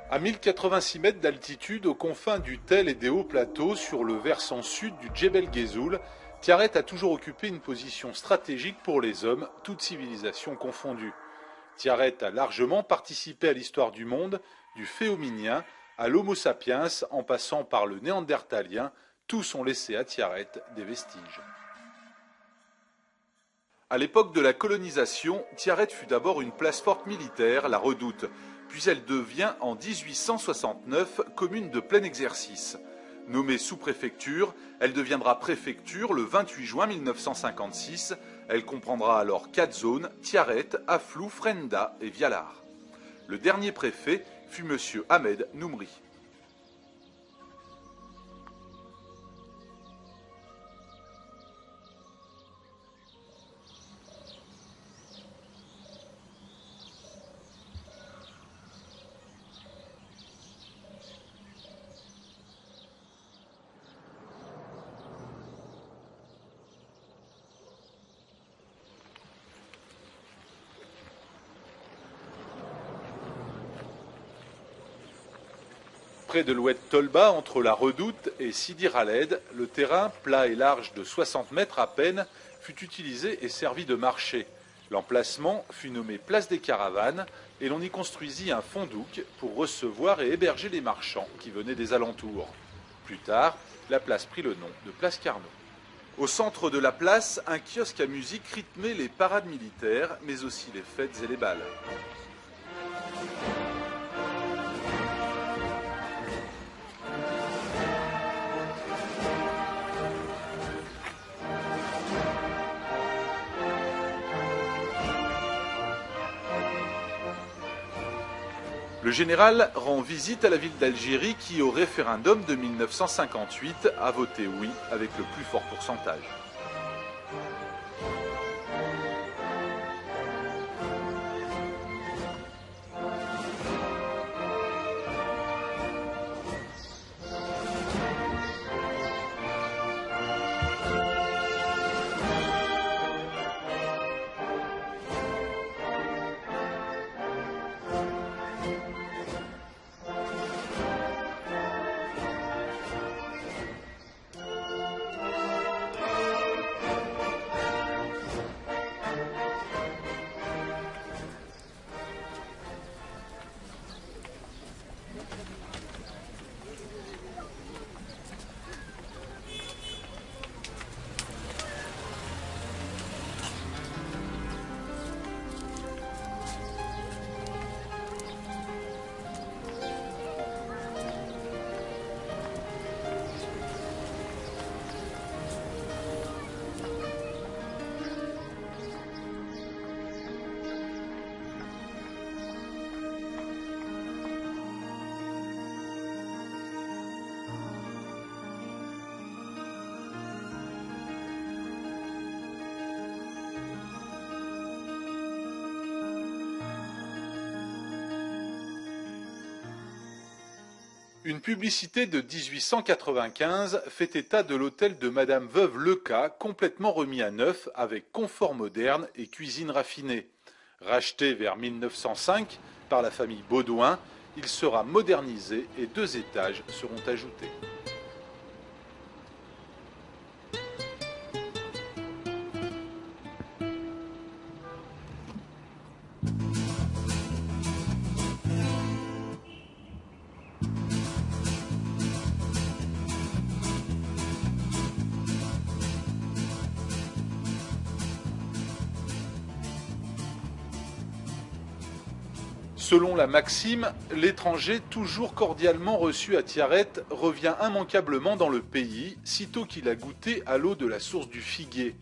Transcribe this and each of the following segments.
À 1086 mètres d'altitude, aux confins du Tel et des hauts plateaux, sur le versant sud du Djebel Ghezoul, Tiaret a toujours occupé une position stratégique pour les hommes, toutes civilisations confondues. Tiaret a largement participé à l'histoire du monde, du Phéominien à l'Homo sapiens, en passant par le Néandertalien, tous ont laissé à Tiaret des vestiges. À l'époque de la colonisation, Tiaret fut d'abord une place forte militaire, la Redoute, puis elle devient en 1869 commune de plein exercice. Nommée sous-préfecture, elle deviendra préfecture le 28 juin 1956. Elle comprendra alors 4 zones, Tiaret, Aflou, Frenda et Vialar. Le dernier préfet fut M. Ahmed Noumri. Près de l'Oued Tolba, entre la Redoute et Sidi Khaled, le terrain, plat et large de 60 mètres à peine, fut utilisé et servi de marché. L'emplacement fut nommé Place des Caravanes et l'on y construisit un fondouk pour recevoir et héberger les marchands qui venaient des alentours. Plus tard, la place prit le nom de Place Carnot. Au centre de la place, un kiosque à musique rythmait les parades militaires, mais aussi les fêtes et les bals. Le général rend visite à la ville d'Algérie qui, au référendum de 1958, a voté oui avec le plus fort pourcentage. Une publicité de 1895 fait état de l'hôtel de Madame Veuve Leca, complètement remis à neuf avec confort moderne et cuisine raffinée. Racheté vers 1905 par la famille Baudouin, il sera modernisé et 2 étages seront ajoutés. Selon la maxime, l'étranger toujours cordialement reçu à Tiaret revient immanquablement dans le pays, sitôt qu'il a goûté à l'eau de la source du Figuier,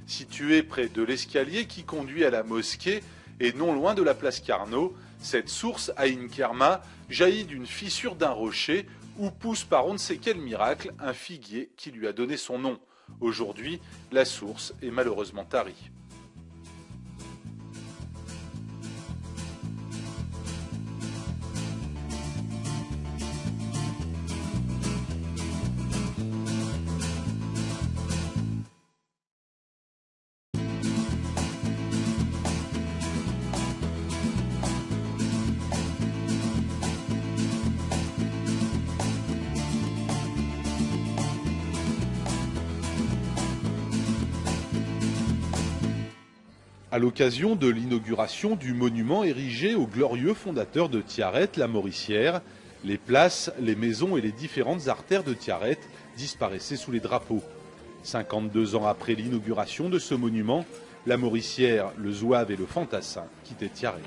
située près de l'escalier qui conduit à la mosquée et non loin de la place Carnot. Cette source, Aïn Kerma, jaillit d'une fissure d'un rocher où pousse par on ne sait quel miracle un figuier qui lui a donné son nom. Aujourd'hui, la source est malheureusement tarie. À l'occasion de l'inauguration du monument érigé au glorieux fondateur de Tiaret, la Mauricière, les places, les maisons et les différentes artères de Tiaret disparaissaient sous les drapeaux. 52 ans après l'inauguration de ce monument, la Mauricière, le Zouave et le Fantassin quittaient Tiaret.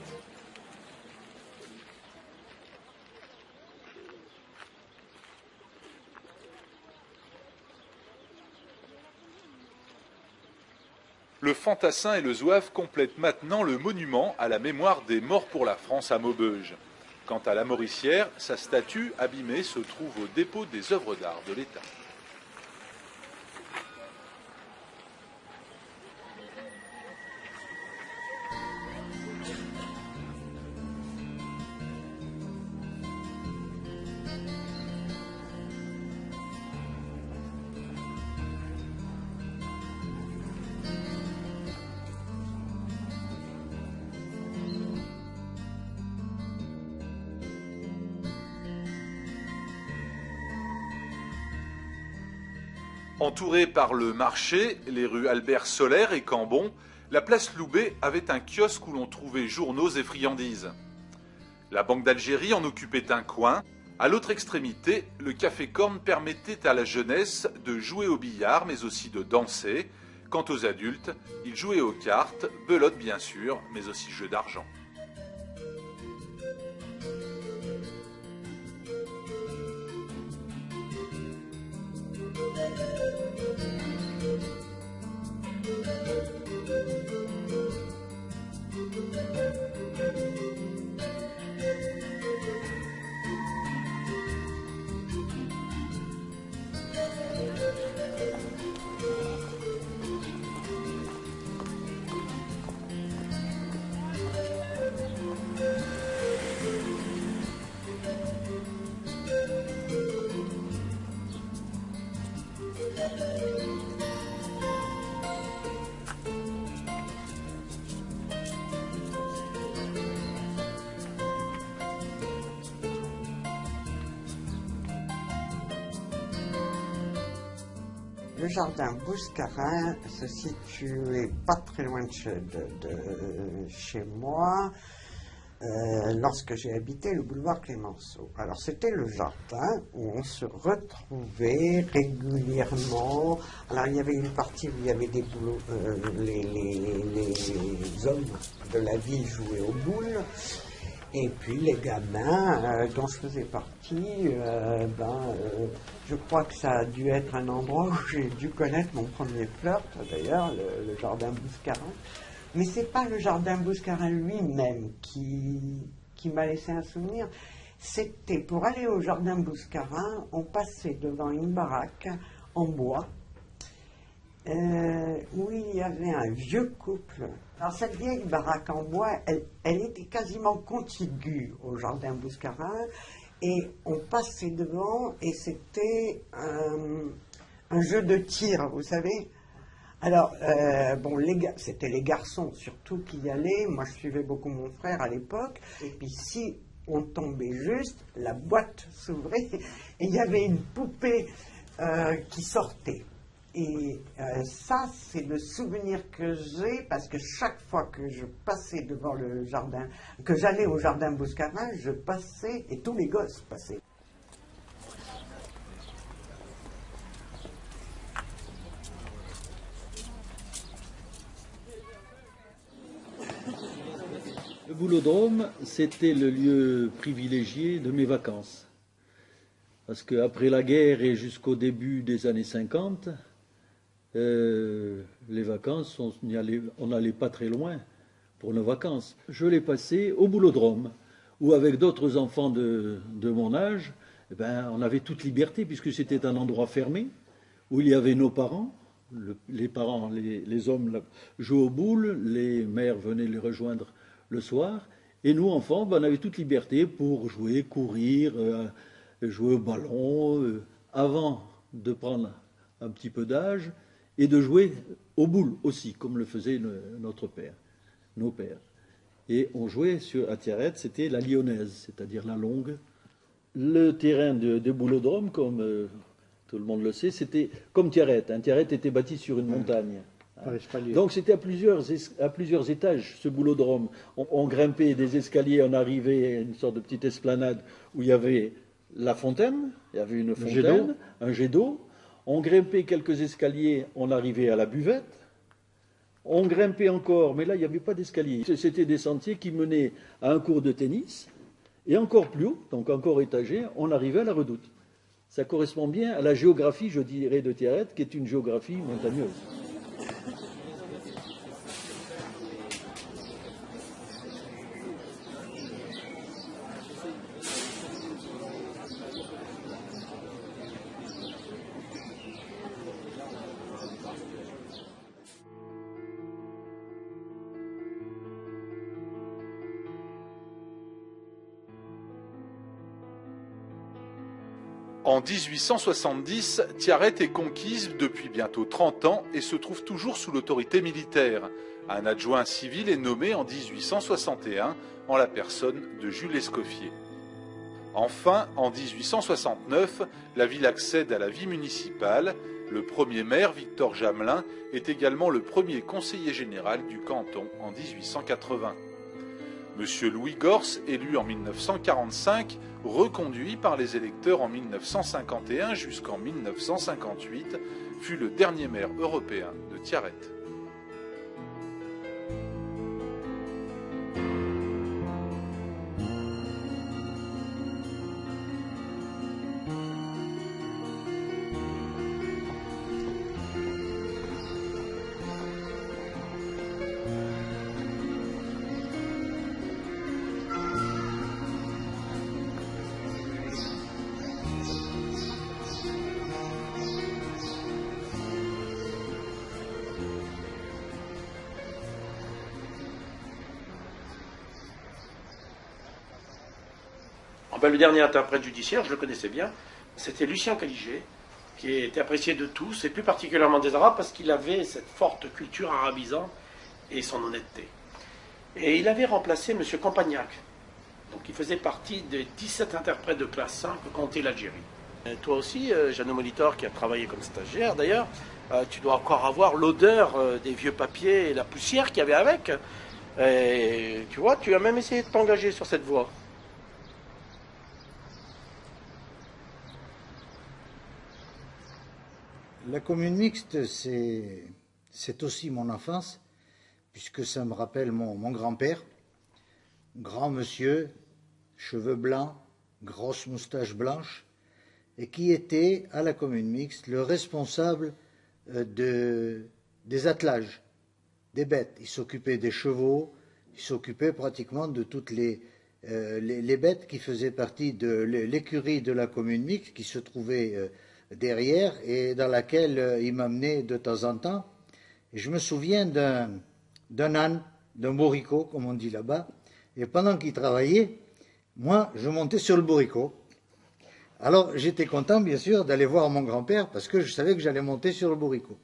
Le Fantassin et le Zouave complètent maintenant le monument à la mémoire des morts pour la France à Maubeuge. Quant à la Mauricière, sa statue abîmée se trouve au dépôt des œuvres d'art de l'État. Entourée par le marché, les rues Albert Soler et Cambon, la place Loubet avait un kiosque où l'on trouvait journaux et friandises. La Banque d'Algérie en occupait un coin. À l'autre extrémité, le Café Corne permettait à la jeunesse de jouer au billard, mais aussi de danser. Quant aux adultes, ils jouaient aux cartes, belote bien sûr, mais aussi jeux d'argent. Le jardin Bouscarin se situait pas très loin de chez moi lorsque j'ai habité le boulevard Clémenceau. Alors c'était le jardin où on se retrouvait régulièrement. Alors il y avait une partie où il y avait des boulots, les hommes de la ville jouaient aux boules. Et puis les gamins dont je faisais partie, je crois que ça a dû être un endroit où j'ai dû connaître mon premier flirt, d'ailleurs, le jardin Bouscarin. Mais c'est pas le jardin Bouscarin lui-même qui m'a laissé un souvenir. C'était pour aller au jardin Bouscarin, on passait devant une baraque en bois, où il y avait un vieux couple. Alors cette vieille baraque en bois, elle était quasiment contiguë au jardin Bouscarin, et on passait devant et c'était un jeu de tir, vous savez. Alors, c'était les garçons surtout qui y allaient. Moi, je suivais beaucoup mon frère à l'époque. Et puis, si on tombait juste, la boîte s'ouvrait et il y avait une poupée qui sortait. Et ça, c'est le souvenir que j'ai, parce que chaque fois que je passais devant le jardin, que j'allais au jardin Bouscarin, je passais, et tous les gosses passaient. Le Boulodrome, c'était le lieu privilégié de mes vacances. Parce qu'après la guerre et jusqu'au début des années 50, les vacances, on n'allait pas très loin pour nos vacances. Je l'ai passé au Boulodrome, où avec d'autres enfants de mon âge, on avait toute liberté, puisque c'était un endroit fermé, où il y avait nos parents. Les parents, les hommes jouaient aux boules, les mères venaient les rejoindre le soir, et nous, enfants, on avait toute liberté pour jouer, courir, jouer au ballon, avant de prendre un petit peu d'âge, et de jouer aux boules aussi, comme le faisait notre père, nos pères. Et on jouait à Tiaret, c'était la lyonnaise, c'est-à-dire la longue. Le terrain de Boulodrome, comme tout le monde le sait, c'était comme Tiaret. Tiaret était bâti sur une montagne. Donc c'était à plusieurs étages, ce boulodrome. On grimpait des escaliers, on arrivait à une sorte de petite esplanade où il y avait la fontaine, il y avait une fontaine, un jet d'eau. On grimpait quelques escaliers, on arrivait à la buvette. On grimpait encore, mais là il n'y avait pas d'escalier. C'était des sentiers qui menaient à un court de tennis. Et encore plus haut, donc encore étagé, on arrivait à la redoute. Ça correspond bien à la géographie, je dirais, de Tiaret, qui est une géographie montagneuse. En 1870, Tiaret est conquise depuis bientôt 30 ans et se trouve toujours sous l'autorité militaire. Un adjoint civil est nommé en 1861 en la personne de Jules Escoffier. Enfin, en 1869, la ville accède à la vie municipale. Le premier maire, Victor Jamelin, est également le premier conseiller général du canton en 1880. Monsieur Louis Gors, élu en 1945, reconduit par les électeurs en 1951 jusqu'en 1958, fut le dernier maire européen de Tiaret. Le dernier interprète judiciaire, je le connaissais bien, c'était Lucien Caligé, qui était apprécié de tous, et plus particulièrement des Arabes, parce qu'il avait cette forte culture arabisante et son honnêteté. Et il avait remplacé M. Campagnac, donc il faisait partie des 17 interprètes de classe 5 que comptait l'Algérie. Toi aussi, Jeannot Molitor, qui a travaillé comme stagiaire d'ailleurs, tu dois encore avoir l'odeur des vieux papiers et la poussière qu'il y avait avec. Et tu vois, tu as même essayé de t'engager sur cette voie. La commune mixte, c'est aussi mon enfance, puisque ça me rappelle mon grand-père, grand monsieur, cheveux blancs, grosse moustache blanche, et qui était, à la commune mixte, le responsable des attelages, des bêtes. Il s'occupait des chevaux, il s'occupait pratiquement de toutes les bêtes qui faisaient partie de l'écurie de la commune mixte, qui se trouvait derrière et dans laquelle il m'amenait de temps en temps. Et je me souviens d'un âne, d'un bourricot, comme on dit là-bas, et pendant qu'il travaillait, moi, je montais sur le bourricot. Alors, j'étais content, bien sûr, d'aller voir mon grand-père, parce que je savais que j'allais monter sur le bourricot.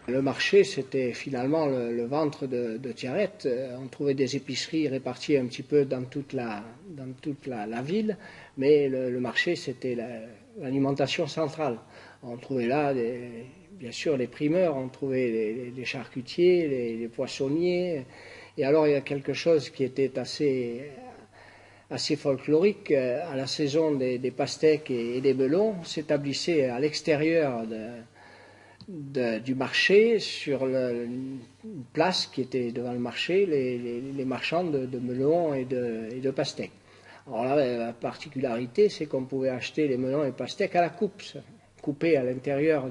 Le marché, c'était finalement le ventre de Tiaret. On trouvait des épiceries réparties un petit peu dans toute la ville, mais le marché, c'était l'alimentation centrale. On trouvait là, bien sûr, les primeurs, on trouvait les charcutiers, les poissonniers. Et alors, il y a quelque chose qui était assez folklorique. À la saison des pastèques et des melons, s'établissait à l'extérieur du marché, sur une place qui était devant le marché, les marchands de melons et de pastèques. Alors là, la particularité, c'est qu'on pouvait acheter les melons et pastèques à la coupe, coupés à l'intérieur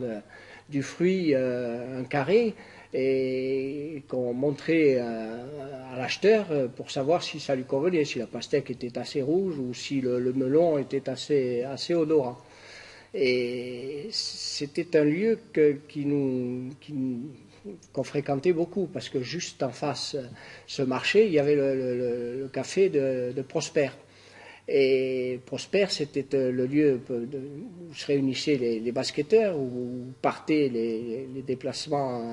du fruit un carré et qu'on montrait à l'acheteur pour savoir si ça lui convenait, si la pastèque était assez rouge ou si le melon était assez odorant. Et c'était un lieu qu'on fréquentait beaucoup, parce que juste en face ce marché, il y avait le café de Prosper. Et Prosper, c'était le lieu où se réunissaient les basketteurs, où partaient les déplacements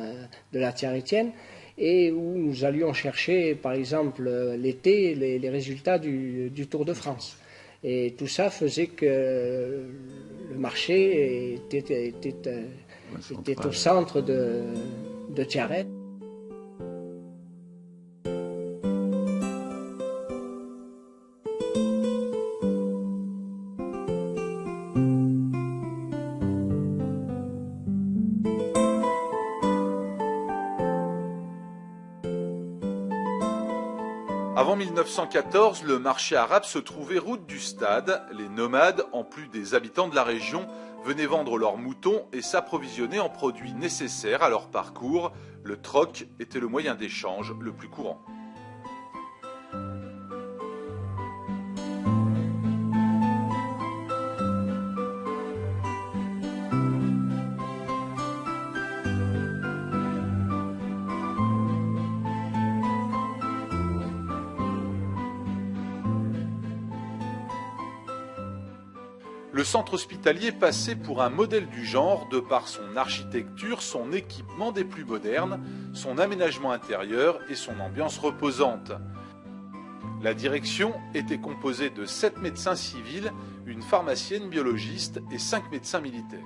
de la Tiaretienne, et où nous allions chercher, par exemple, l'été, les résultats du Tour de France. Et tout ça faisait que le marché était au centre de Tiaret. Avant 1914, le marché arabe se trouvait route du stade. Les nomades, en plus des habitants de la région, venaient vendre leurs moutons et s'approvisionner en produits nécessaires à leur parcours. Le troc était le moyen d'échange le plus courant. Le centre hospitalier passait pour un modèle du genre de par son architecture, son équipement des plus modernes, son aménagement intérieur et son ambiance reposante. La direction était composée de 7 médecins civils, une pharmacienne biologiste et 5 médecins militaires.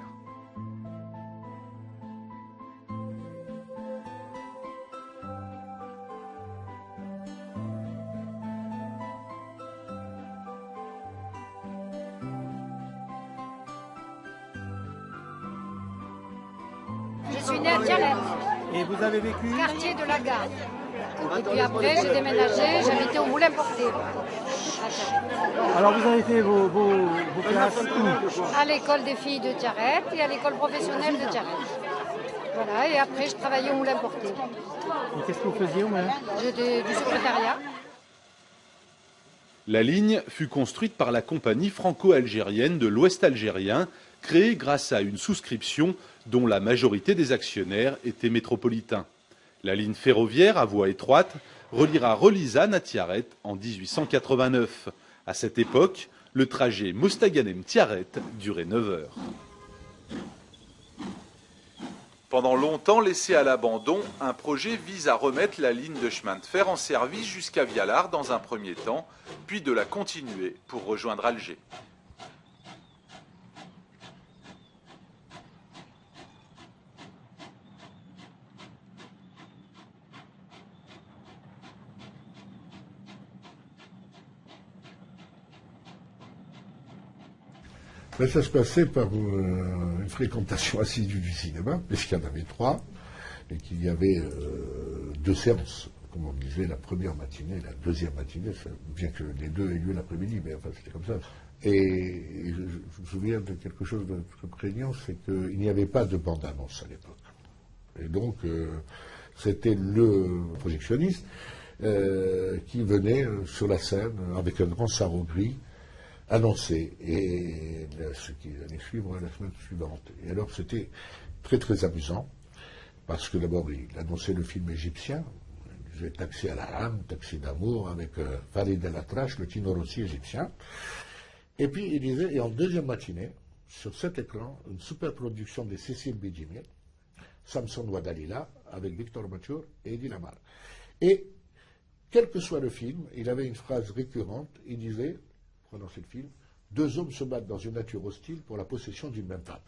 Je suis née à Tiaret. Et vous avez vécu? Quartier de la Gare. Et puis après, j'ai déménagé, j'habitais au Moulin Porté. Alors vous avez fait vos classes où? À l'école des filles de Tiaret et à l'école professionnelle de Tiaret. Voilà, et après, je travaillais au Moulin Porté. Et qu'est-ce que vous faisiez au moins? J'étais du secrétariat. La ligne fut construite par la compagnie franco-algérienne de l'Ouest algérien, créée grâce à une souscription dont la majorité des actionnaires étaient métropolitains. La ligne ferroviaire à voie étroite reliera Relizane à Tiaret en 1889. À cette époque, le trajet Mostaganem-Tiaret durait 9 heures. Pendant longtemps laissé à l'abandon, un projet vise à remettre la ligne de chemin de fer en service jusqu'à Vialard dans un premier temps, puis de la continuer pour rejoindre Alger. Ben, ça se passait par une fréquentation assidue du cinéma, puisqu'il y en avait 3, et qu'il y avait 2 séances, comme on disait, la première matinée et la deuxième matinée, bien que les deux aient lieu l'après-midi, mais enfin c'était comme ça. Et je me souviens de quelque chose de très prégnant, c'est qu'il n'y avait pas de bande-annonce à l'époque. Et donc c'était le projectionniste qui venait sur la scène avec un grand sarrau gris, annoncé, et ce qui allait suivre la semaine suivante. Et alors c'était très très amusant, parce que d'abord il annonçait le film égyptien, il disait Taxi à la âme, Taxi d'amour, avec Farid El Atrache, le Tino Rossi égyptien. Et puis il disait, et en deuxième matinée, sur cet écran, une super production de Cécile Bidjimir, Samson Ouadalila, avec Victor Mature et Eddie Lamar. Et quel que soit le film, il avait une phrase récurrente, il disait, dans le film, 2 hommes se battent dans une nature hostile pour la possession d'une même femme.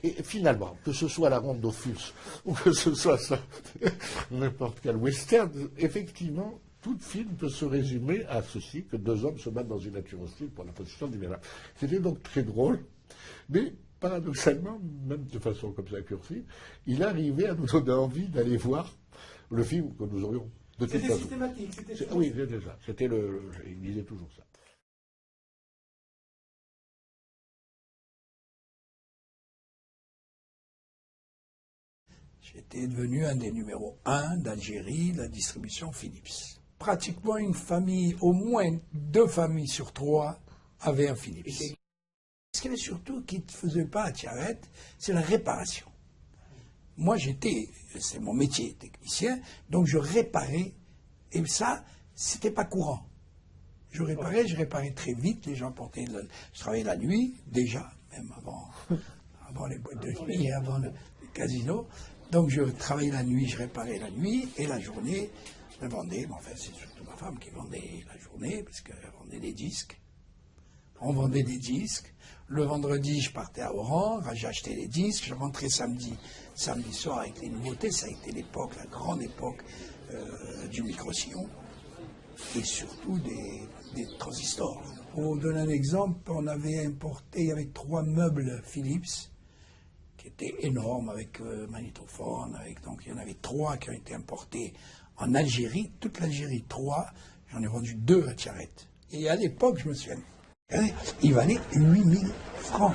Et finalement, que ce soit la ronde d'Ophüls ou que ce soit ça, n'importe quel western, effectivement, tout film peut se résumer à ceci, que 2 hommes se battent dans une nature hostile pour la possession d'une même femme. C'était donc très drôle, mais paradoxalement, même de façon comme ça cursive, il arrivait à nous donner envie d'aller voir le film que nous aurions de toute façon. C'était systématique. Oui, déjà. Il disait toujours ça. J'étais devenu un des numéros 1 d'Algérie, de la distribution Philips. Pratiquement une famille, au moins 2 familles sur 3 avaient un Philips. Ce qu'il y avait surtout qui ne faisait pas à Tiaret, c'est la réparation. Moi, c'est mon métier, technicien, donc je réparais, et ça, c'était pas courant. Je réparais très vite, les gens portaient, je travaillais la nuit, déjà, même avant les boîtes de nuit et avant le casino. Donc je travaillais la nuit, je réparais la nuit, et la journée, je vendais, mais enfin c'est surtout ma femme qui vendait la journée, parce qu'elle vendait des disques. On vendait des disques. Le vendredi, je partais à Oran, j'achetais les disques, je rentrais samedi soir avec les nouveautés. Ça a été l'époque, la grande époque du micro-sillon, et surtout des transistors. Pour vous donner un exemple, on avait importé avec 3 meubles Philips, qui étaient énormes, avec magnétophone, donc il y en avait 3 qui ont été importés en Algérie, toute l'Algérie, 3, j'en ai vendu 2 à Tiaret. Et à l'époque, je me souviens, il valait 8000 francs.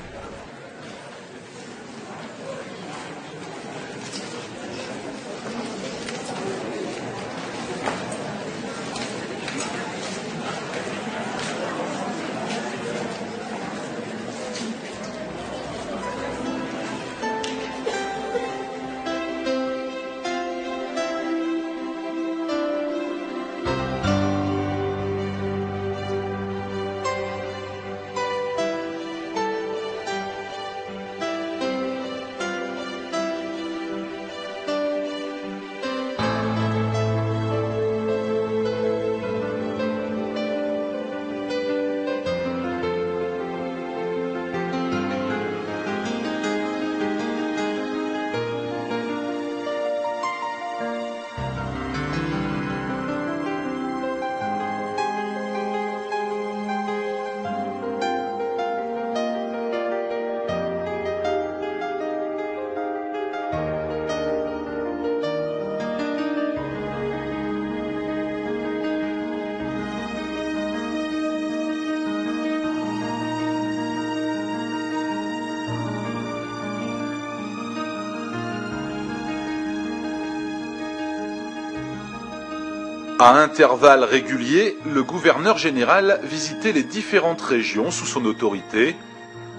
À intervalles réguliers, le gouverneur général visitait les différentes régions sous son autorité.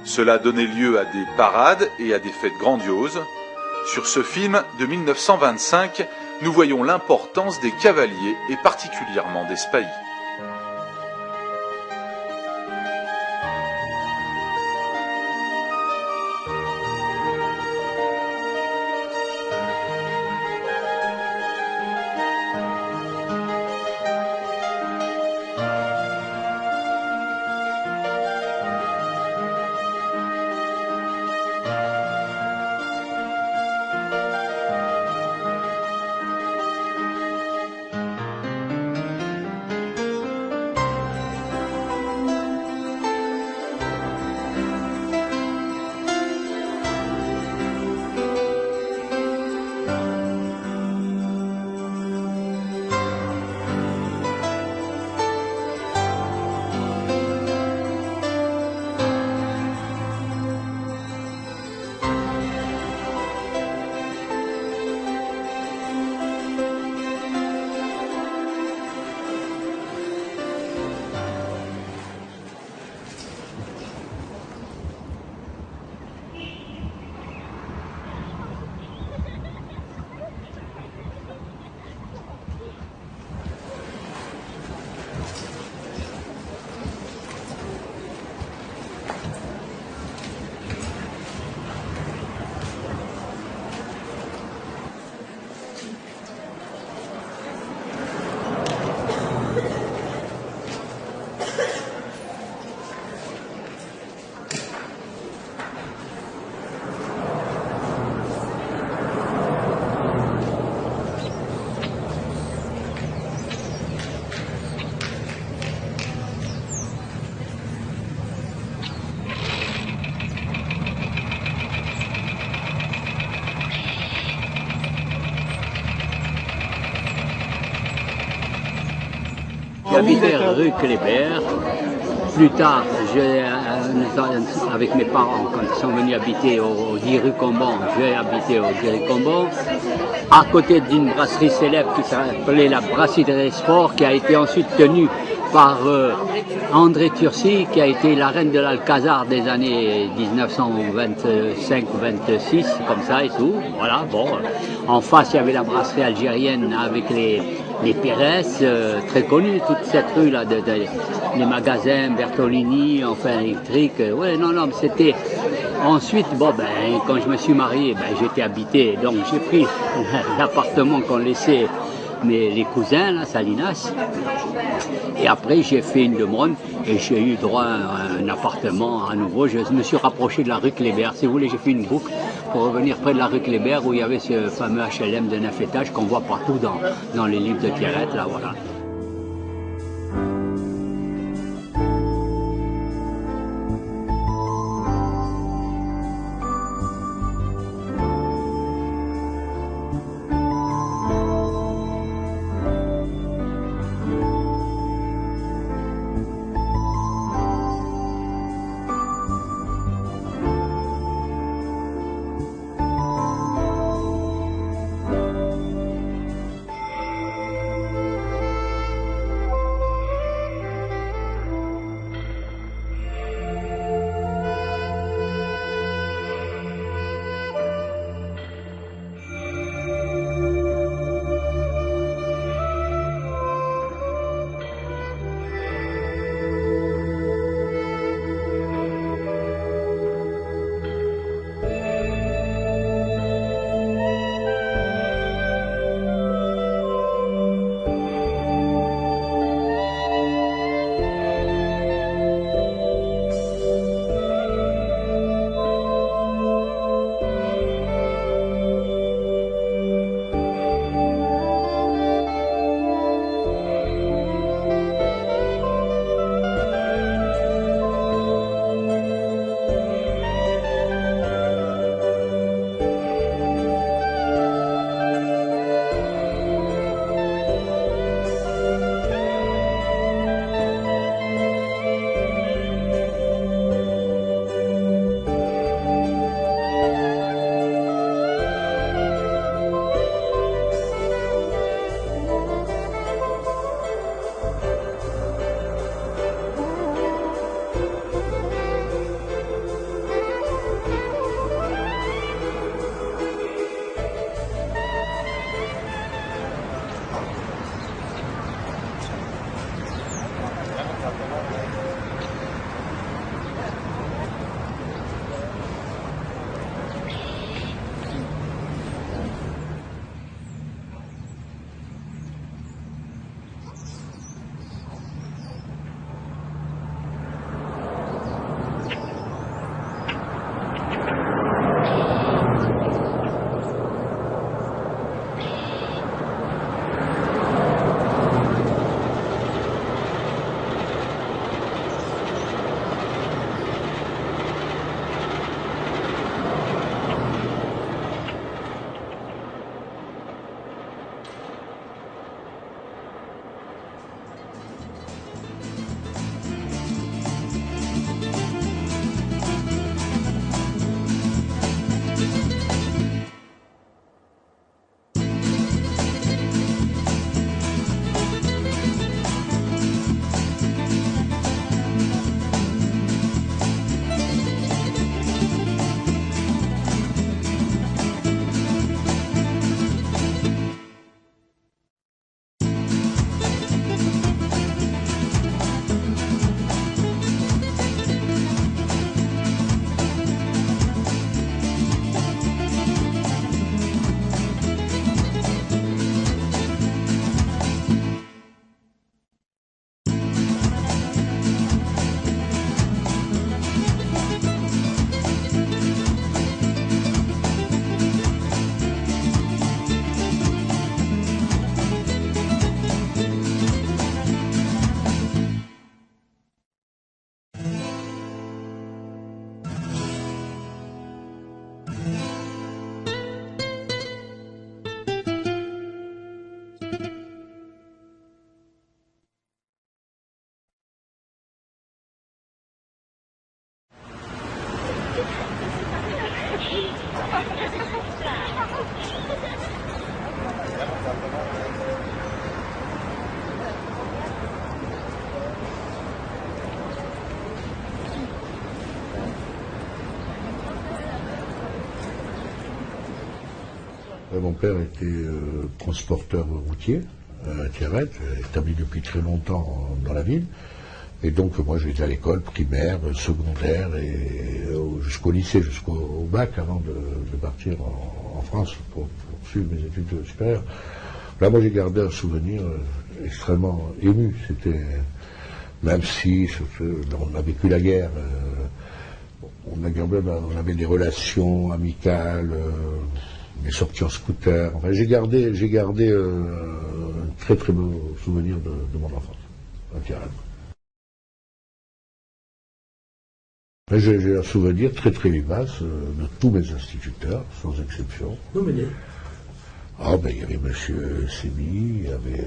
Cela donnait lieu à des parades et à des fêtes grandioses. Sur ce film de 1925, nous voyons l'importance des cavaliers et particulièrement des spahis. J'habitais rue Kléber, Plus tard, avec mes parents, quand ils sont venus habiter au 10 rue Combon, j'ai habité au 10 rue Combon, à côté d'une brasserie célèbre qui s'appelait la Brasserie des Sports, qui a été ensuite tenue par André Turcy, qui a été la reine de l'Alcazar des années 1925-26, comme ça et tout. Voilà, bon. En face, il y avait la brasserie algérienne avec les Pérez, très connue, toute cette rue-là, les magasins, Bertolini, enfin, électrique. Ouais, non, mais c'était... Ensuite, bon, ben, quand je me suis marié, ben, j'étais habité, donc j'ai pris l'appartement qu'on laissait les cousins, là, Salinas. Et après, j'ai fait une demande et j'ai eu droit à un appartement à nouveau. Je me suis rapproché de la rue Kléber. Si vous voulez, j'ai fait une boucle pour revenir près de la rue Kléber où il y avait ce fameux HLM de 9 étages qu'on voit partout dans les livres de Pierrette, là, voilà. Mon père était transporteur routier à Tiaret, établi depuis très longtemps dans la ville. Et donc moi j'étais à l'école primaire, secondaire et jusqu'au lycée, jusqu'au bac avant de partir en France pour suivre mes études supérieures. Là moi j'ai gardé un souvenir extrêmement ému. C'était, même si on a vécu la guerre, on avait des relations amicales, des sorties en scooter. Enfin, j'ai gardé un très très beau souvenir de mon enfance à Tiaret. J'ai un souvenir très très vivace de tous mes instituteurs, sans exception. Il y avait M. Sébi, il y avait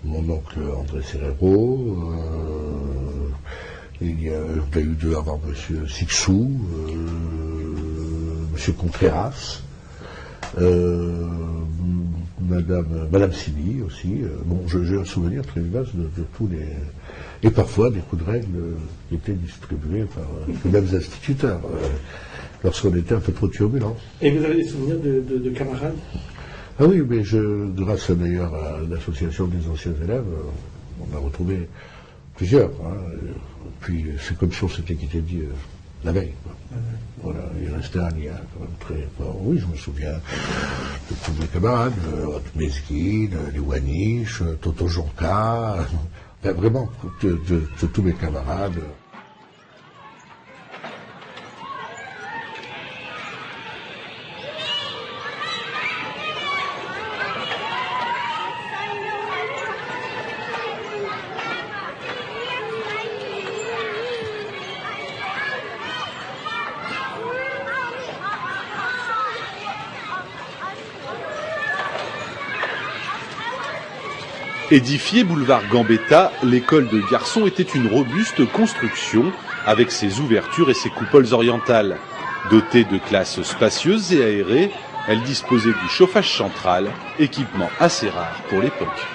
mon oncle André Serrero, il y a eu deux avant M. Sixou, M. Contreras, Madame Siby aussi. J'ai un souvenir très vivace de tous les... Et parfois des coups de règle qui étaient distribués par les mêmes instituteurs, lorsqu'on était un peu trop turbulent. Et vous avez des souvenirs de camarades? Ah oui, mais grâce d'ailleurs à l'association des anciens élèves, on a retrouvé plusieurs. Puis c'est comme si on s'était quitté la veille. Voilà, il restait un lien quand même très fort. Oui, je me souviens de tous mes camarades, Mesguine, les Wanish, Toto Jonca, vraiment de tous mes camarades. Édifiée boulevard Gambetta, l'école de garçons était une robuste construction avec ses ouvertures et ses coupoles orientales. Dotée de classes spacieuses et aérées, elle disposait du chauffage central, équipement assez rare pour l'époque.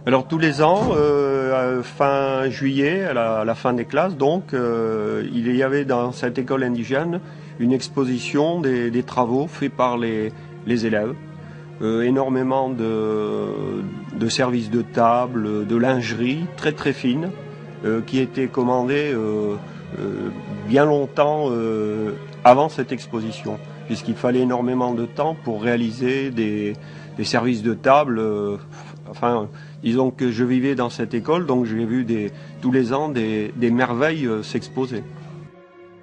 Alors tous les ans, fin juillet, à la fin des classes, donc, il y avait dans cette école indigène une exposition des travaux faits par les élèves. Énormément de services de table, de lingerie très très fine, qui étaient commandés bien longtemps avant cette exposition, puisqu'il fallait énormément de temps pour réaliser des services de table. Enfin, disons que je vivais dans cette école, donc j'ai vu tous les ans des merveilles s'exposer.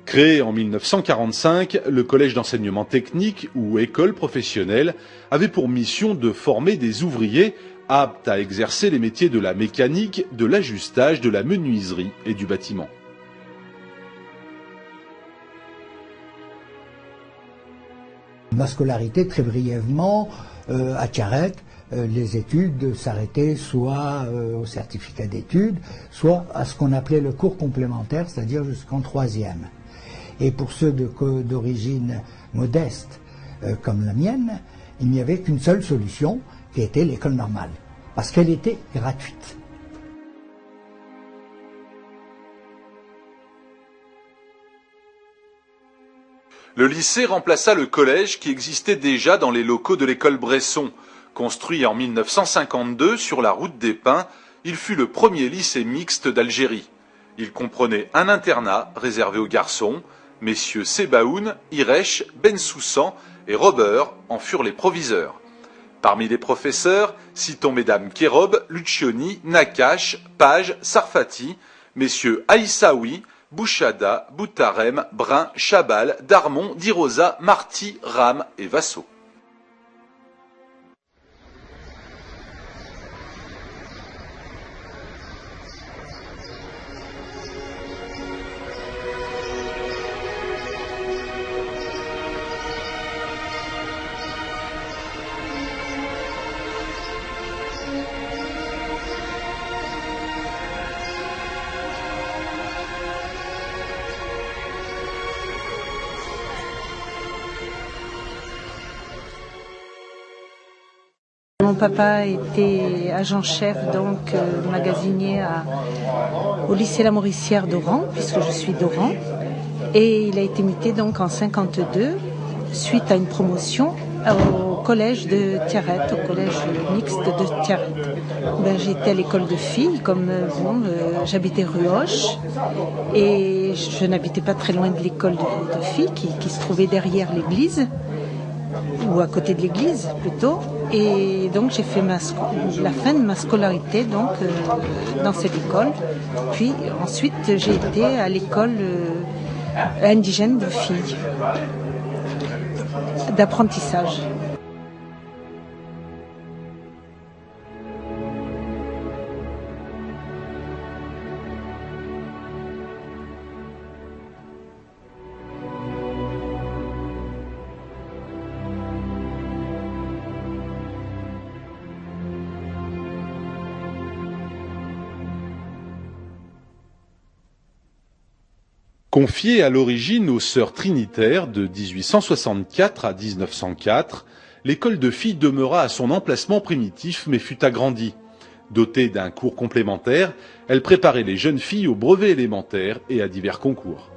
Créé en 1945, le collège d'enseignement technique ou école professionnelle avait pour mission de former des ouvriers aptes à exercer les métiers de la mécanique, de l'ajustage, de la menuiserie et du bâtiment. Ma scolarité, très brièvement, à Tiaret, les études s'arrêtaient soit au certificat d'études, soit à ce qu'on appelait le cours complémentaire, c'est-à-dire jusqu'en 3e. Et pour ceux d'origine modeste, comme la mienne, il n'y avait qu'une seule solution, qui était l'école normale, parce qu'elle était gratuite. Le lycée remplaça le collège qui existait déjà dans les locaux de l'école Bresson. Construit en 1952 sur la route des Pins, il fut le premier lycée mixte d'Algérie. Il comprenait un internat réservé aux garçons. Messieurs Sebaoun, Iresh, Bensoussan et Robert en furent les proviseurs. Parmi les professeurs, citons mesdames Kérob, Lucioni, Nakache, Page, Sarfati, messieurs Aïssaoui, Bouchada, Boutarem, Brun, Chabal, Darmon, Dirosa, Marty, Ram et Vassot. Mon papa était agent-chef, donc magasinier au lycée La Mauricière d'Oran, puisque je suis d'Oran. Et il a été muté donc en 52, suite à une promotion au collège de Tiaret, au collège mixte de Tiaret. J'étais à l'école de filles, comme j'habitais rue Hoche, et je n'habitais pas très loin de l'école de filles qui se trouvait derrière l'église, ou à côté de l'église plutôt. Et donc j'ai fait la fin de ma scolarité donc, dans cette école. Puis ensuite j'ai été à l'école indigène de filles, d'apprentissage. Confiée à l'origine aux Sœurs Trinitaires de 1864 à 1904, l'école de filles demeura à son emplacement primitif mais fut agrandie. Dotée d'un cours complémentaire, elle préparait les jeunes filles au brevet élémentaire et à divers concours.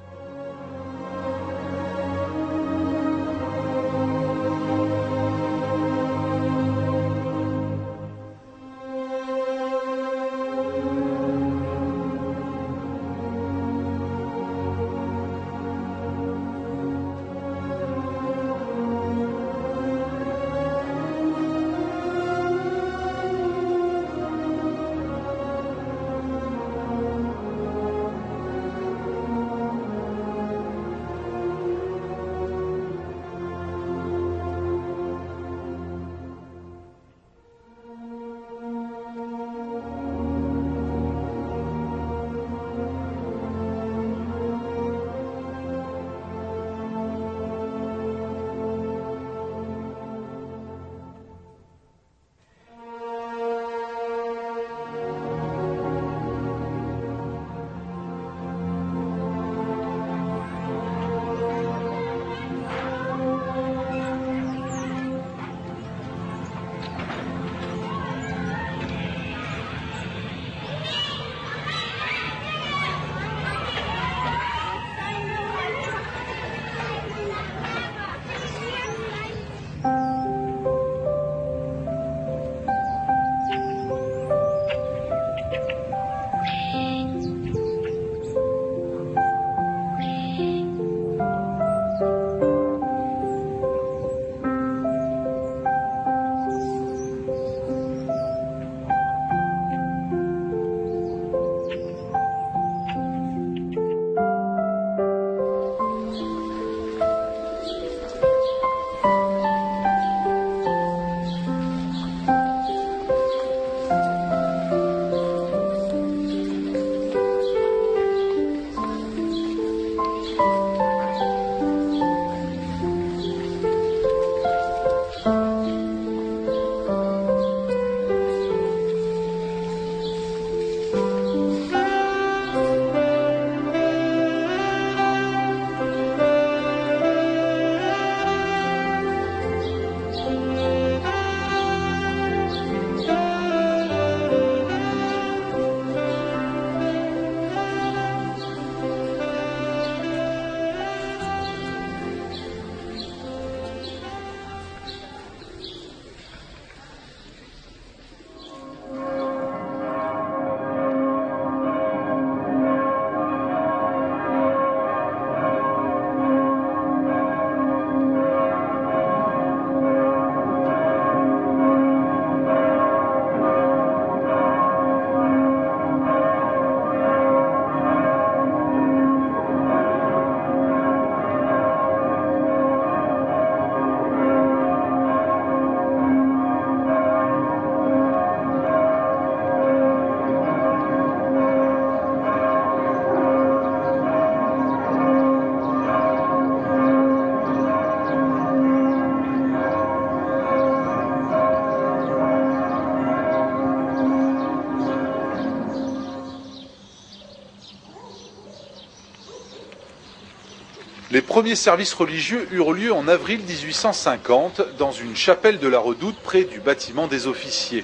premiers services religieux eurent lieu en avril 1850 dans une chapelle de la Redoute près du bâtiment des officiers.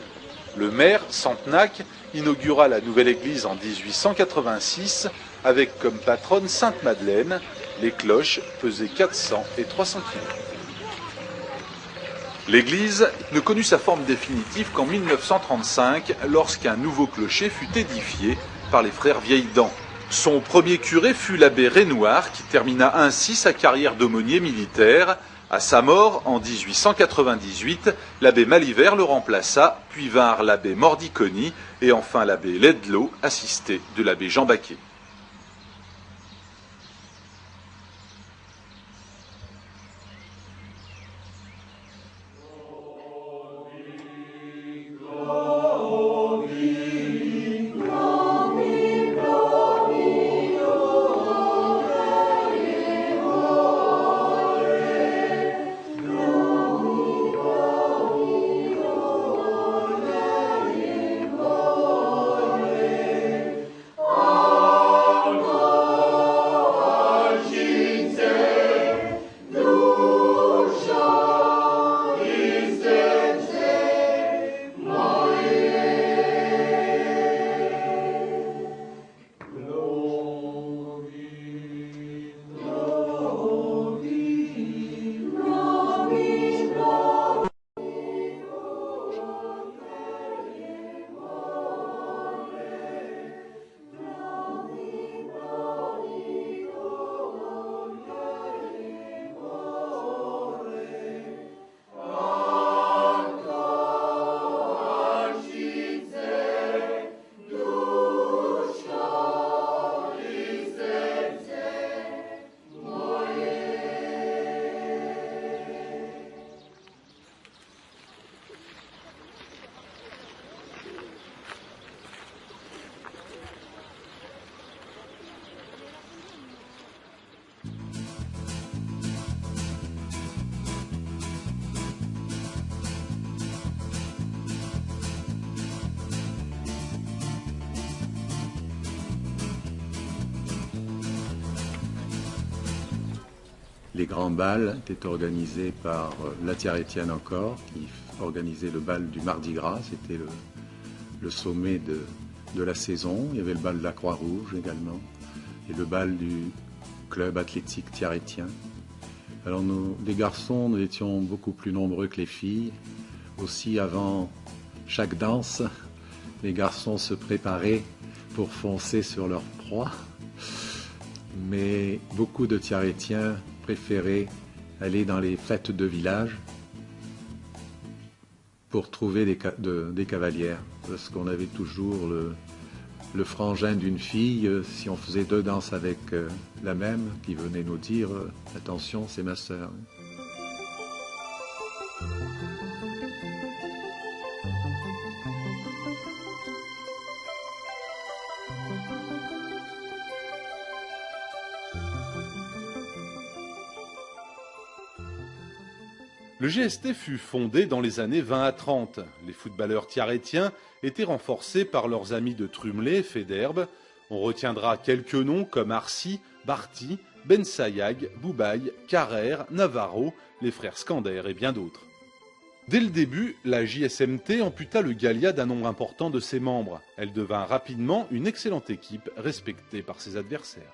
Le maire, Santenac, inaugura la nouvelle église en 1886 avec comme patronne Sainte-Madeleine. Les cloches pesaient 400 et 300 kg. L'église ne connut sa forme définitive qu'en 1935 lorsqu'un nouveau clocher fut édifié par les frères Vieilledans. Son premier curé fut l'abbé Renouard qui termina ainsi sa carrière d'aumônier militaire. À sa mort, en 1898, l'abbé Malivert le remplaça, puis vinrent l'abbé Mordiconi et enfin l'abbé Ledlot, assisté de l'abbé Jean Baquet. Les grands bals étaient organisés par la Tiarétienne encore, qui organisait le bal du Mardi Gras, c'était le sommet de la saison. Il y avait le bal de la Croix-Rouge également, et le bal du club athlétique tiarétien. Alors nous, les garçons, nous étions beaucoup plus nombreux que les filles. Aussi, avant chaque danse, les garçons se préparaient pour foncer sur leur proie. Mais beaucoup de Tiarétiens préféraient aller dans les fêtes de village pour trouver des cavalières, parce qu'on avait toujours le frangin d'une fille, si on faisait 2 danses avec la même, qui venait nous dire « Attention, c'est ma sœur ». Le GST fut fondé dans les années 20 à 30. Les footballeurs tiarétiens étaient renforcés par leurs amis de Trumlé, Federbe. On retiendra quelques noms comme Arcy, Barty, Ben Sayag, Boubaye, Carrère, Navarro, les frères Scander et bien d'autres. Dès le début, la JSMT amputa le Gallia d'un nombre important de ses membres. Elle devint rapidement une excellente équipe respectée par ses adversaires.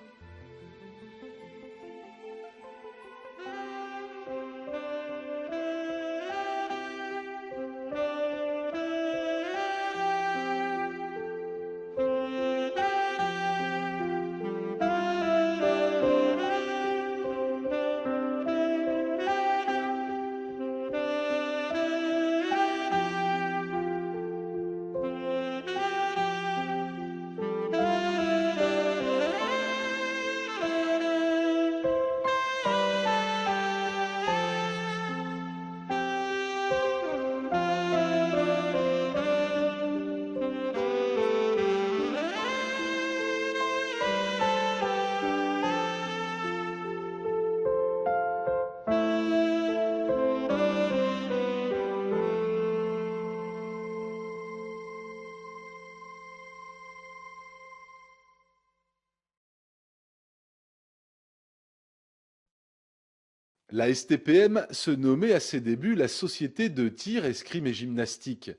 La STPM se nommait à ses débuts la Société de tir, escrime et gymnastique.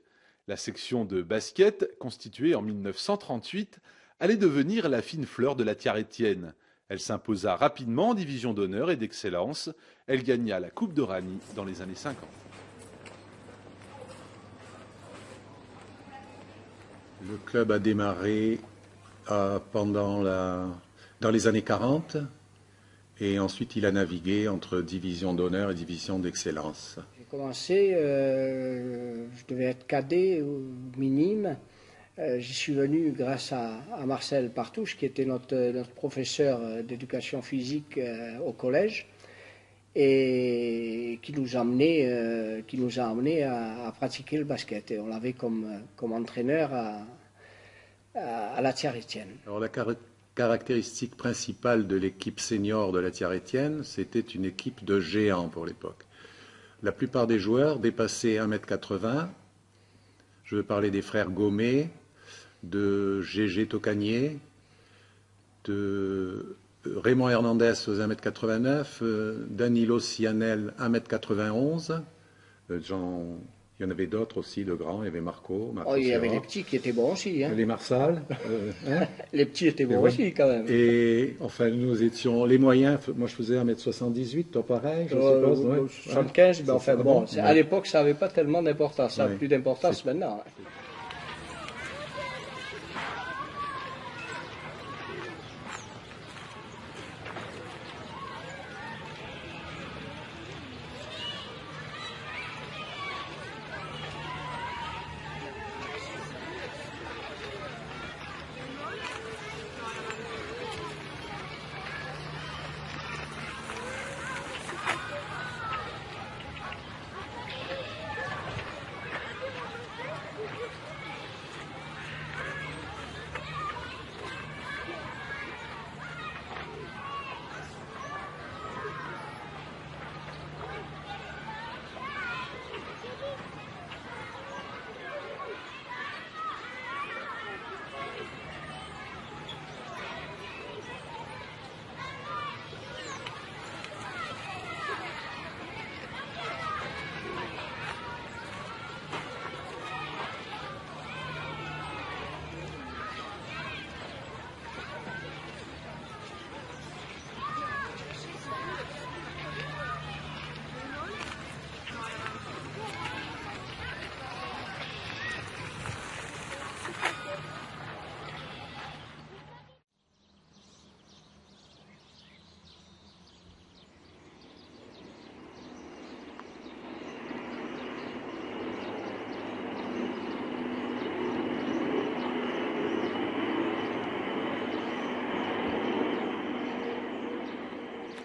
La section de basket, constituée en 1938, allait devenir la fine fleur de la Tiarétienne. Elle s'imposa rapidement en division d'honneur et d'excellence. Elle gagna la Coupe de Rani dans les années 50. Le club a démarré dans les années 40 et ensuite il a navigué entre division d'honneur et division d'excellence. J'ai commencé, je devais être cadet ou minime. J'y suis venu grâce à Marcel Partouche, qui était notre professeur d'éducation physique au collège et qui nous a amené à pratiquer le basket. Et on l'avait comme entraîneur à la Tiarétienne. Alors la caractéristique principale de l'équipe senior de la Tiarétienne, c'était une équipe de géants pour l'époque. La plupart des joueurs dépassaient 1,80 m. Je veux parler des frères Gommet, de Gégé Tocanier, de Raymond Hernandez aux 1,89 m, Danilo Cianel 1,91 m. Il y en avait d'autres aussi de grands, il y avait Marco il y avait les petits qui étaient bons aussi. Hein. Les Marsal. Les petits étaient bons aussi quand même. Et enfin, nous étions les moyens, moi je faisais 1,78 m, toi pareil, je suppose. 75, mais enfin bon, à l'époque ça n'avait pas tellement d'importance, ça a plus d'importance maintenant.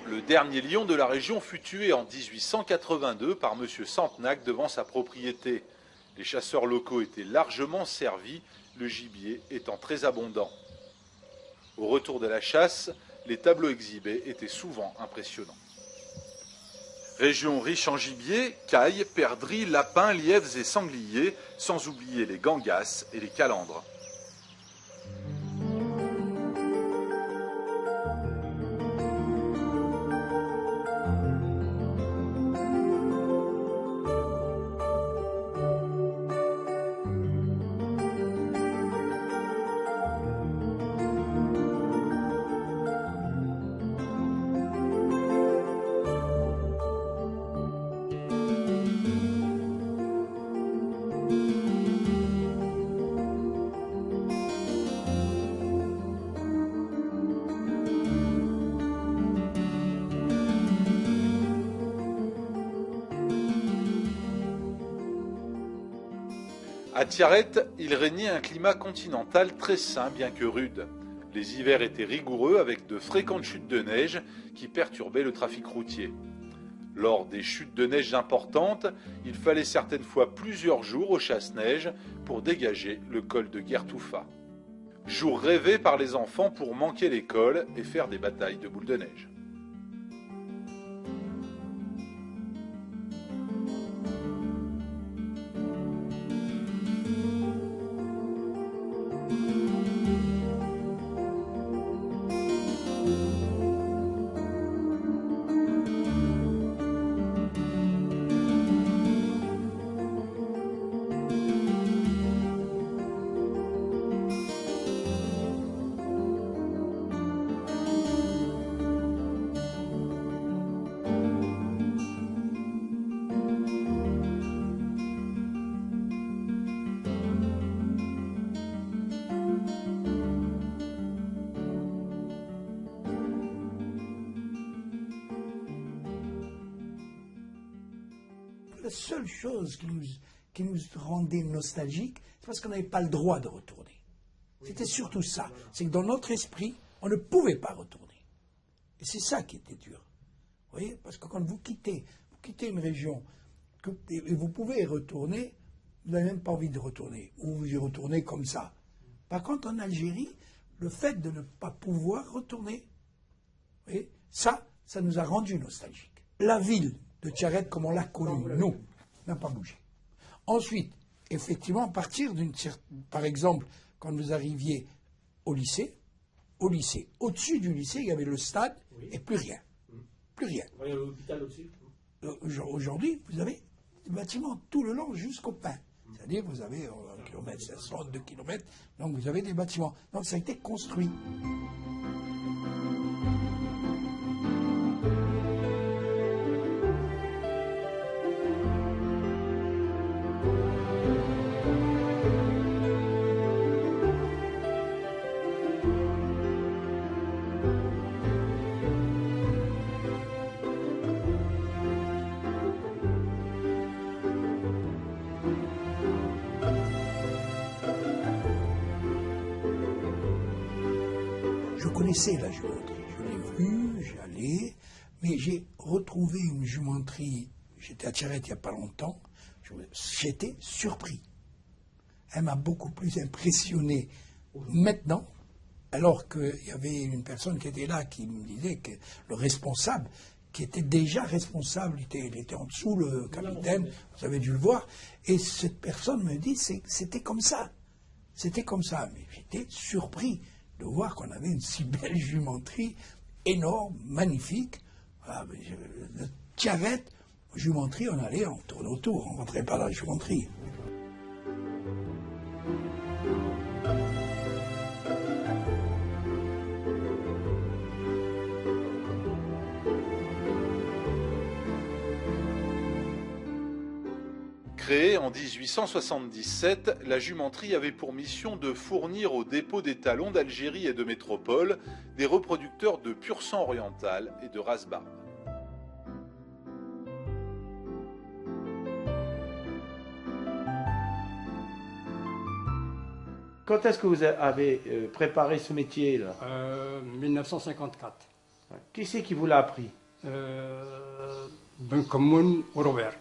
Le dernier lion de la région fut tué en 1882 par M. Santenac devant sa propriété. Les chasseurs locaux étaient largement servis, le gibier étant très abondant. Au retour de la chasse, les tableaux exhibés étaient souvent impressionnants. Région riche en gibier, cailles, perdrix, lapins, lièvres et sangliers, sans oublier les gangasses et les calandres. À Tiaret, il régnait un climat continental très sain bien que rude. Les hivers étaient rigoureux avec de fréquentes chutes de neige qui perturbaient le trafic routier. Lors des chutes de neige importantes, il fallait certaines fois plusieurs jours au chasse-neige pour dégager le col de Guertoufa. Jour rêvé par les enfants pour manquer l'école et faire des batailles de boules de neige. seule chose qui nous rendait nostalgiques, c'est parce qu'on n'avait pas le droit de retourner. C'était surtout ça. C'est que dans notre esprit, on ne pouvait pas retourner. Et c'est ça qui était dur. Vous voyez, parce que quand vous quittez une région, et vous pouvez y retourner, vous n'avez même pas envie de retourner, ou vous y retournez comme ça. Par contre, en Algérie, le fait de ne pas pouvoir retourner, vous voyez, ça nous a rendu nostalgiques. La ville de Tiaret, comme on l'a connue, nous, n'a pas bougé. Ensuite, effectivement, à partir par exemple, quand vous arriviez au lycée, au-dessus du lycée, il y avait le stade et plus rien. Plus rien. L'hôpital au-dessus. Aujourd'hui, vous avez des bâtiments tout le long jusqu'au Pin. C'est-à-dire, vous avez 1 km, 500, 2 km, donc vous avez des bâtiments. Donc ça a été construit. Je connaissais la jumenterie, je l'ai vue, j'allais, mais j'ai retrouvé une jumenterie, j'étais à Tiaret il n'y a pas longtemps, j'étais surpris. Elle m'a beaucoup plus impressionné maintenant, alors qu'il y avait une personne qui était là qui me disait que le responsable, qui était déjà responsable, il était en dessous, le capitaine, vous avez dû le voir, et cette personne me dit c'était comme ça. C'était comme ça, mais j'étais surpris de voir qu'on avait une si belle jumenterie, énorme, magnifique. Voilà, le Tiaret, jumenterie, on allait, on tournait autour, on ne rentrait pas dans la jumenterie. Créée en 1877, la jumenterie avait pour mission de fournir au dépôt des talons d'Algérie et de métropole des reproducteurs de pur sang oriental et de race barbe. Quand est-ce que vous avez préparé ce métier-là 1954. Qui c'est qui vous l'a appris Ben Kamoun Robert.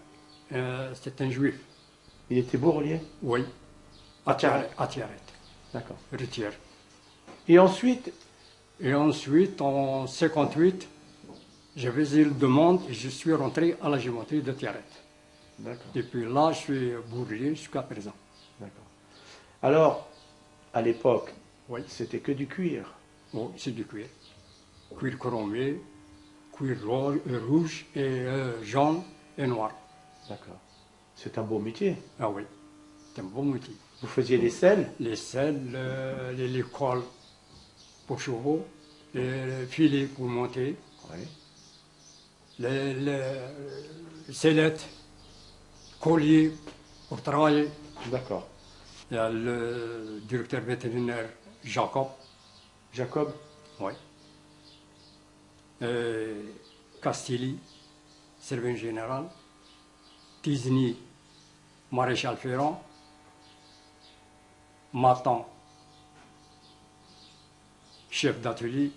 C'est un juif. Il était bourrelier? Oui. À Tiaret. D'accord. Retière. Et ensuite? Et ensuite, en 58, j'ai fait une demande et je suis rentré à la jumenterie de Tiaret. D'accord. Depuis là, je suis bourrelier jusqu'à présent. D'accord. Alors, à l'époque, oui, c'était que du cuir? Oui, c'est du cuir. Cuir chromé, cuir rouge et jaune et noir. D'accord. C'est un beau métier. Ah oui, c'est un beau métier. Vous faisiez les selles? Les selles, les cols pour chevaux, les filets pour monter, oui, les sellettes, colliers pour travailler. D'accord. Il y a le directeur vétérinaire Jacob. Jacob? Oui. Castilly, servant général. Tizni, maréchal Ferrand. Matan, chef d'atelier.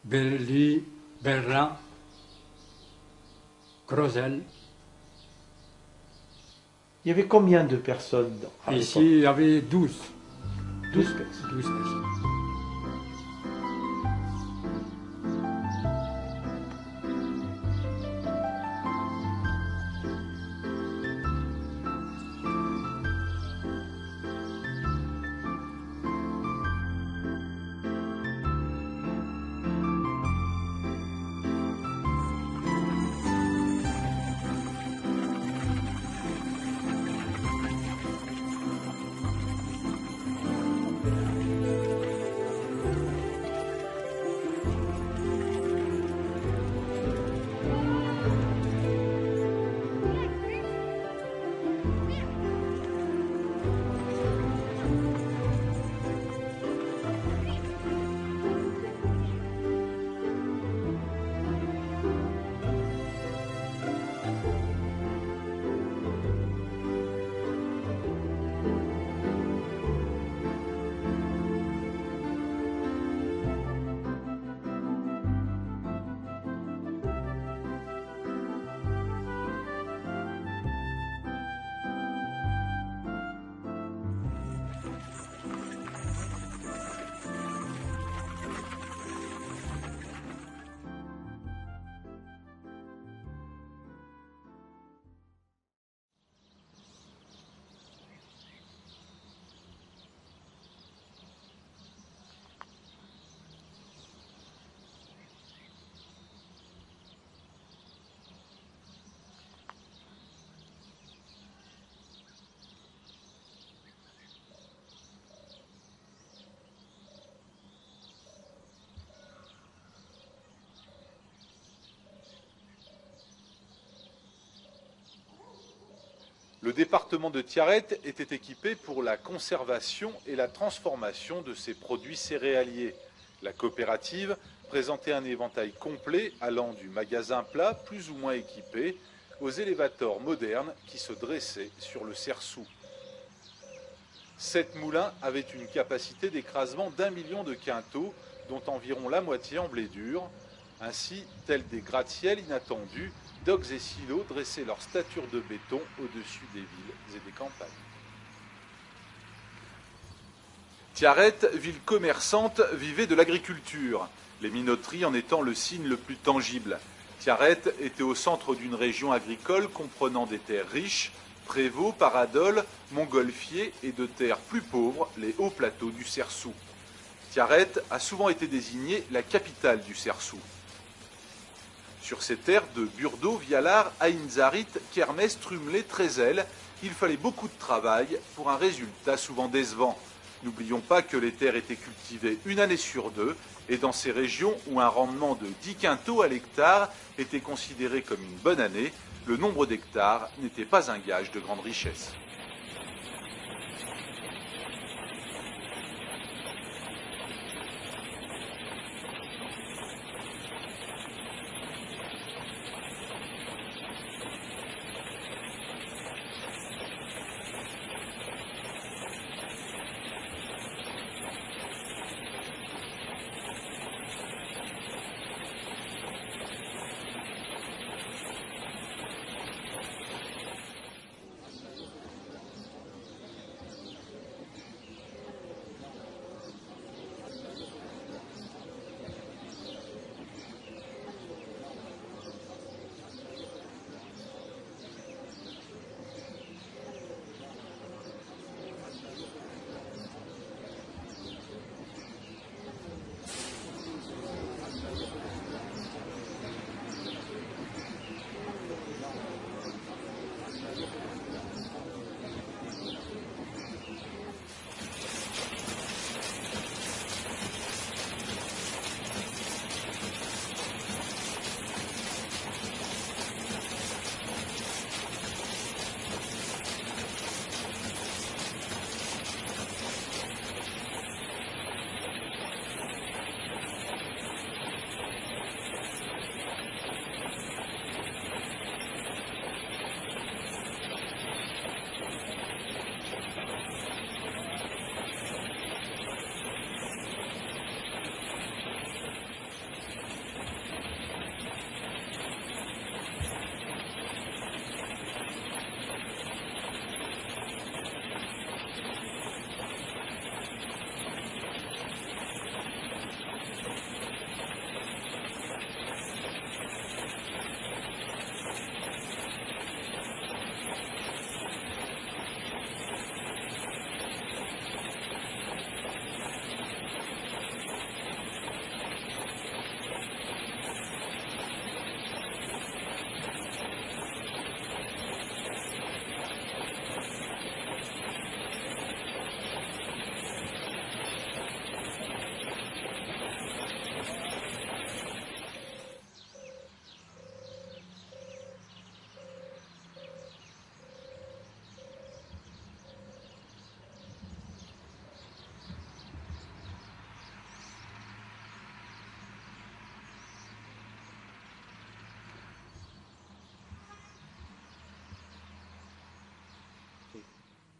Berly, Berlin, Crozel. Il y avait combien de personnes ici? Il y avait 12. 12 personnes. 12 personnes. Le département de Tiaret était équipé pour la conservation et la transformation de ses produits céréaliers. La coopérative présentait un éventail complet allant du magasin plat plus ou moins équipé aux élévateurs modernes qui se dressaient sur le Cersou. 7 moulins avaient une capacité d'écrasement d'1 million de quintaux, dont environ la moitié en blé dur. Ainsi, tels des gratte-ciel inattendus, docks et silos dressaient leur stature de béton au-dessus des villes et des campagnes. Tiaret, ville commerçante, vivait de l'agriculture, les minoteries en étant le signe le plus tangible. Tiaret était au centre d'une région agricole comprenant des terres riches, Prévost, Paradol, Montgolfier et de terres plus pauvres, les hauts plateaux du Cersou. Tiaret a souvent été désignée la capitale du Cersou. Sur ces terres de Burdeau, Vialard, Aïnzarit, Kermès, Trumelet, Trézel, il fallait beaucoup de travail pour un résultat souvent décevant. N'oublions pas que les terres étaient cultivées une année sur deux, et dans ces régions où un rendement de 10 quintaux à l'hectare était considéré comme une bonne année, le nombre d'hectares n'était pas un gage de grande richesse.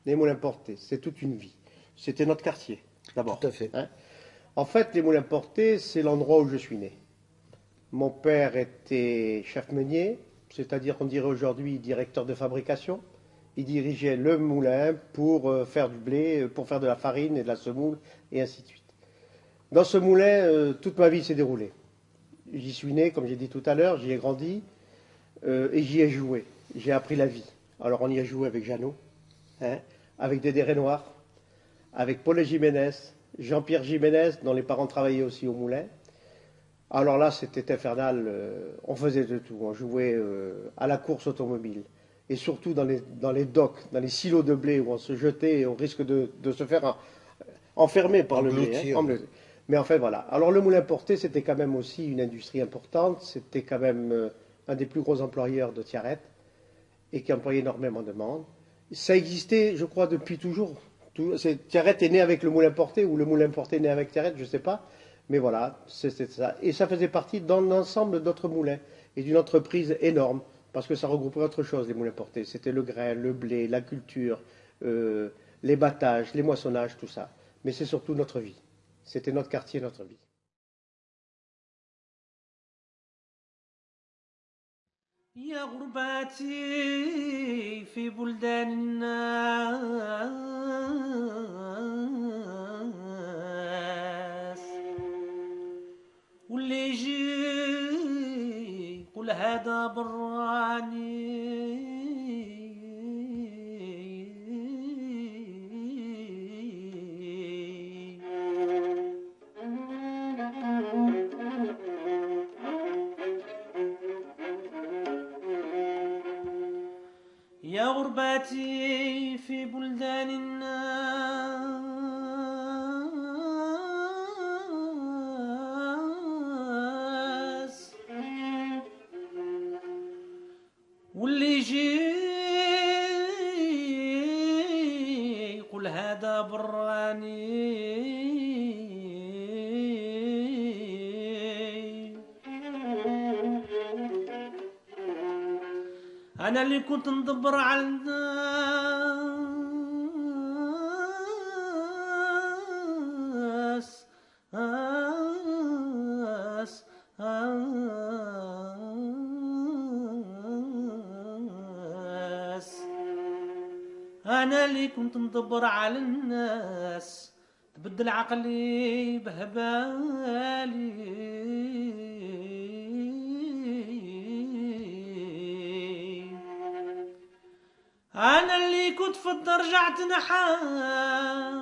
Les moulins portés, c'est toute une vie. C'était notre quartier, d'abord. Tout à fait. Hein. En fait, les moulins portés, c'est l'endroit où je suis né. Mon père était chef meunier, c'est-à-dire qu'on dirait aujourd'hui directeur de fabrication. Il dirigeait le moulin pour faire du blé, pour faire de la farine et de la semoule, et ainsi de suite. Dans ce moulin, toute ma vie s'est déroulée. J'y suis né, comme j'ai dit tout à l'heure, j'y ai grandi, et j'y ai joué. J'ai appris la vie. Alors on y a joué avec Jeannot, hein, avec Dédé Renoir, avec Paul Jiménez, Jean-Pierre Jiménez, dont les parents travaillaient aussi au moulin. Alors là, c'était infernal. On faisait de tout. On jouait à la course automobile. Et surtout dans les docks, dans les silos de blé où on se jetait et on risque de se faire enfermer par le blé. Hein, mais en fait, voilà. Alors le moulin porté, c'était quand même aussi une industrie importante. C'était quand même un des plus gros employeurs de Tiaret et qui employait énormément de monde. Ça existait, je crois, depuis toujours. Tiaret est né avec le moulin porté, ou le moulin porté est né avec Tiaret, je ne sais pas. Mais voilà, c'est ça. Et ça faisait partie dans l'ensemble d'autres moulins, et d'une entreprise énorme, parce que ça regroupait autre chose, les moulins portés. C'était le grain, le blé, la culture, les battages, les moissonnages, tout ça. Mais c'est surtout notre vie. C'était notre quartier, notre vie. يا غرباتي في بلدان الناس واللي يجي قول هذا براني يا غرباتي في بلدان الناس واللي يجي يقول هذا براني أنا اللي كنت ندبر على الناس أنا اللي كنت ندبر على الناس تبدل عقلي بهبالي أنا اللي كنت في الدرجة رجعت نحاس